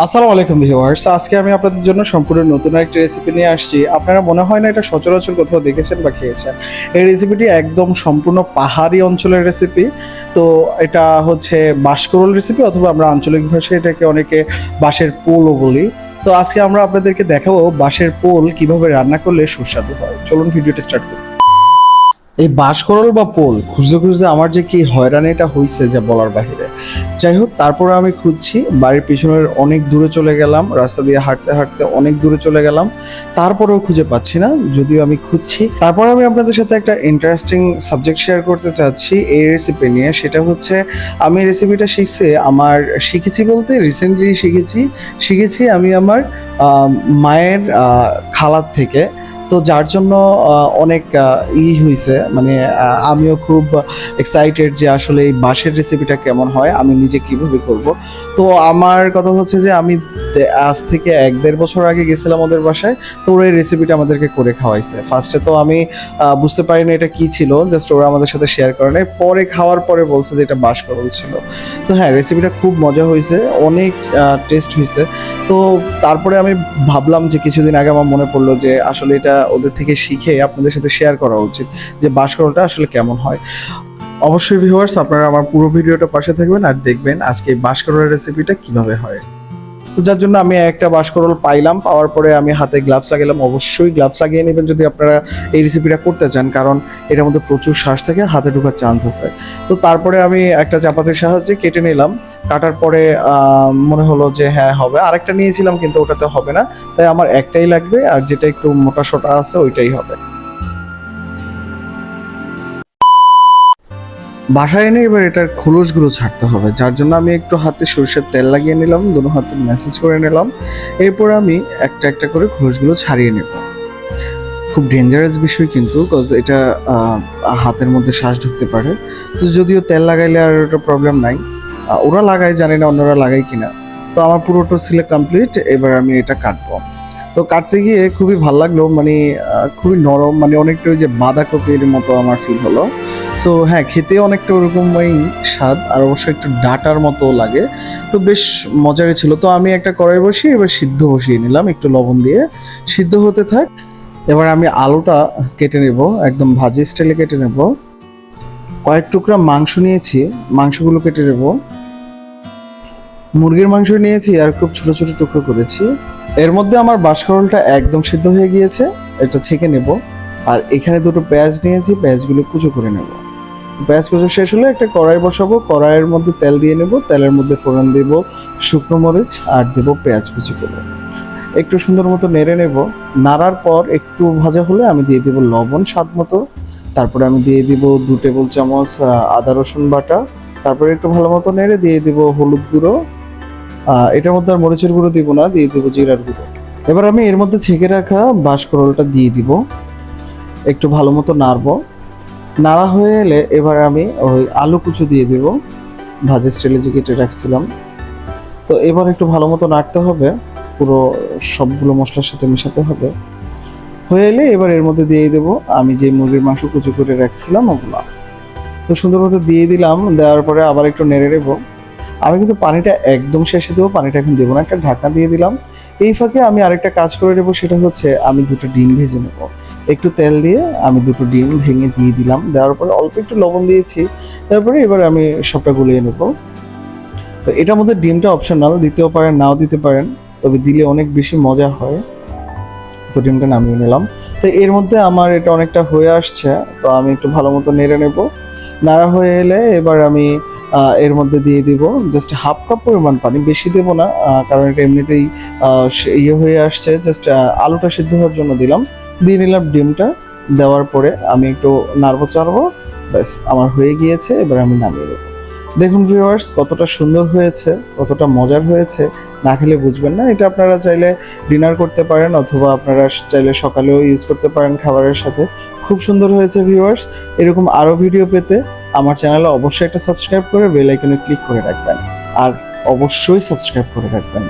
আসসালামু আলাইকুম ভিউয়ার্স, আজকে আমি আপনাদের জন্য সম্পূর্ণ নতুন একটা রেসিপি নিয়ে আসছি। আপনারা মনে হয় না এটা সচরাচর কোথাও দেখেছেন বা খেয়েছেন। এই রেসিপিটি একদম সম্পূর্ণ পাহাড়ি অঞ্চলের রেসিপি। তো এটা হচ্ছে বাঁশকরল রেসিপি, অথবা আমরা আঞ্চলিক ভাষায় এটাকে অনেকে বাঁশের পোলও বলি। তো আজকে আমরা আপনাদেরকে দেখাবো বাঁশের পোল কিভাবে রান্না করলে সুস্বাদু হয়। চলুন ভিডিওটি স্টার্ট করি। এই বাঁশকরল বা পোল খুঁজতে খুঁজতে আমার যে কি হয়রানিটা হয়েছে যা বলার বাহিরে। যাই হোক, তারপরে আমি খুঁজছি, বাড়ির পিছনের অনেক দূরে চলে গেলাম, রাস্তা দিয়ে হাঁটতে হাঁটতে অনেক দূরে চলে গেলাম, তারপরেও খুঁজে পাচ্ছি না, যদিও আমি খুঁজছি। তারপরে আমি আপনাদের সাথে একটা ইন্টারেস্টিং সাবজেক্ট শেয়ার করতে চাচ্ছি এই রেসিপি নিয়ে। সেটা হচ্ছে, আমি রেসিপিটা শিখেছি বলতে রিসেন্টলি শিখেছি আমি আমার মায়ের খালার থেকে। তো যার জন্য অনেক হয়েছে, মানে আমিও খুব এক্সাইটেড যে আসলে এই বাঁশের রেসিপিটা কেমন হয়, আমি নিজে কিভাবে করব। তো আমার কথা হচ্ছে যে আমি আজ থেকে 1-1.5 বছর আগে গেছিলাম ওদের বাসায়। তো ওরা এই রেসিপিটা আমাদেরকে করে খাওয়াইছে। ফার্স্টে তো আমি বুঝতে পারিনি এটা কি ছিল, জাস্ট ওরা আমাদের সাথে শেয়ার করে নাই, পরে খাওয়ার পরে বলছে যে এটা বাঁশকরল ছিল। তো হ্যাঁ, রেসিপিটা খুব মজা হয়েছে, অনেক টেস্ট হয়েছে। তো তারপরে আমি ভাবলাম যে কিছুদিন আগে আমার মনে পড়লো যে আসলে এটা ওদের থেকে শিখে আপনাদের সাথে শেয়ার করা উচিত যে বাঁশকরলটা আসলে কেমন হয়। অবশ্যই ভিউয়ার্স, আপনারা আমার পুরো ভিডিওটা পাশে থাকবেন আর দেখবেন আজকে এই বাঁশকরলের রেসিপিটা কিভাবে হয়। তো যার জন্য আমি একটা বাঁশকরল পাইলাম, পাওয়ার পরে আমি হাতে গ্লাভস লাগালাম। অবশ্যই গ্লাভস লাগিয়ে নেবেন যদি আপনারা এই রেসিপিটা করতে চান, কারণ এটার মধ্যে প্রচুর শ্বাস থাকে, হাতে ঢোকার চান্স আছে। তো তারপরে আমি একটা চাপাতির সাহায্যে কেটে নিলাম। কাটার পরে মনে হলো যে হ্যাঁ হবে। আরেকটা নিয়েছিলাম কিন্তু ওটাতে হবে না, তাই আমার একটাই লাগবে, আর যেটা একটু মোটা সোটা আছে ওইটাই হবে। বাসায় এনে এবার এটার খোলসগুলো ছাড়তে হবে, যার জন্য আমি একটু হাতে সরিষার তেল লাগিয়ে নিলাম, দুটো হাতে ম্যাসেজ করে নিলাম। এরপর আমি একটা একটা করে খোলসগুলো ছাড়িয়ে নেব। খুব ডেঞ্জারাস বিষয় কিন্তু, কজ এটা হাতের মধ্যে শ্বাস ঢুকতে পারে। তো যদিও তেল লাগাইলে আর ওটা প্রবলেম নাই, ওরা লাগায়, জানি না অন্যরা লাগায় কিনা। তো আমার পুরোটা সিলেক্ট কমপ্লিট, এবার আমি এটা কাটবো। তো কাটতে গিয়ে খুবই ভালো লাগলো, মানে খুবই নরম, মানে অনেকটা ওই যে বাঁধাকপির মতো আমার ফিল হলো। সো হ্যাঁ, খেতে অনেকটা ওরকমই স্বাদ, আর অবশ্যই একটু ডাটার মতো লাগে। তো বেশ মজারই ছিল। তো আমি একটা কড়াই বসিয়ে এবার সিদ্ধ বসিয়ে নিলাম একটু লবণ দিয়ে, সিদ্ধ হতে থাক। এবার আমি আলুটা কেটে নেব, একদম ভাজি স্টাইলে কেটে নেব। কয়েক টুকরা মাংস নিয়েছি, মাংসগুলো কেটে নেব। মুরগির মাংস নিয়েছি আর খুব ছোট ছোট টুকরো করেছি। এর মধ্যে আমার বাঁশকরলটা একদম সিদ্ধ হয়ে গিয়েছে, এটা ছেঁকে নেব। আর এখানে দুটো পেঁয়াজ নিয়েছি, পেঁয়াজগুলো কুচো করে নেব। পেঁয়াজ কুচো শেষ হলে একটা কড়াই বসাবো, কড়াইয়ের মধ্যে তেল দিয়ে নেব, তেলের মধ্যে ফোড়ন দেব শুকনো মরিচ, আর দেব পেঁয়াজ কুচি করে। একটু সুন্দর মতো নেড়ে নেব। নাড়ার পর একটু ভাজা হলে আমি দিয়ে দেব লবণ স্বাদ মতো। তারপরে আমি দিয়ে দিব 2 টেবিল চামচ আদা রসুন বাটা। তারপরে একটু ভালো মতো নেড়ে দিয়ে দিব হলুদ গুঁড়ো। এটার মধ্যে আর মরিচের গুঁড়ো দিব না, দিয়ে দিব জিরার গুঁড়ো। এবার আমি এর মধ্যে ছেঁকে রাখা বাঁশকরলটা দিয়ে দিব, একটু ভালো মতো নাড়বো। নাড়া হয়ে এলে এবার আমি ওই আলু কুচো দিয়ে দিব, ভাজা স্টাইলে যে কেটে রাখছিলাম। তো এবার একটু ভালো মতো নাড়তে হবে, পুরো সবগুলো মশলার সাথে মেশাতে হবে। হয়ে এলে এবার এর মধ্যে দিয়ে দেবো আমি যে মুরগির মাংস কুচো করে রাখছিলাম ওগুলো। তো সুন্দর মতো দিয়ে দিলাম, দেওয়ার পরে আবার একটু নেড়ে নেবো। আমি কিন্তু পানিটা একদম শেষে দেবো, পানিটা এখন দেবো না, একটা ঢাকনা দিয়ে দিলাম। এই ফাঁকে আমি আরেকটা কাজ করে নেবো, সেটা হচ্ছে আমি 2টো ডিম ভেজে নেবো। একটু তেল দিয়ে আমি 2টো ডিম ভেঙে দিয়ে দিলাম, দেওয়ার পরে অল্প একটু লবণ দিয়েছি। তারপরে এবার আমি সবটা গুলিয়ে নেবো। তো এটার মধ্যে ডিমটা অপশনাল, দিতেও পারেন নাও দিতে পারেন, তবে দিলে অনেক বেশি মজা হয়। তো ডিমটা নামিয়ে নিলাম। তো এর মধ্যে আমার এটা অনেকটা হয়ে আসছে, তো আমি একটু ভালো মতো নেড়ে নেব। নাড়া হয়ে এলে এবার আমি এর মধ্যে দিয়ে দিব জাস্ট হাফ কাপ পরিমাণ পানি, বেশি দেব না, কারণ এটা এমনিতেই ইয়ে হয়ে আসছে। জাস্ট আলুটা সিদ্ধ হওয়ার জন্য দিলাম, দিয়ে নিলাম ডিমটা। দেওয়ার পরে আমি একটু নাড়বো চাড়বো, ব্যাস আমার হয়ে গিয়েছে। এবার আমি নামিয়ে দেবো। দেখুন ভিউয়ার্স, কতটা সুন্দর হয়েছে, কতটা মজার হয়েছে, না খেলে বুঝবেন না। এটা আপনারা চাইলে ডিনার করতে পারেন, অথবা আপনারা চাইলে সকালেও ইউজ করতে পারেন খাবারের সাথে। খুব সুন্দর হয়েছে ভিউয়ার্স। এরকম আরও ভিডিও পেতে আমার চ্যানেলে অবশ্যই একটা সাবস্ক্রাইব করে বেল আইকনে ক্লিক করে রাখবেন, আর অবশ্যই সাবস্ক্রাইব করে রাখবেন।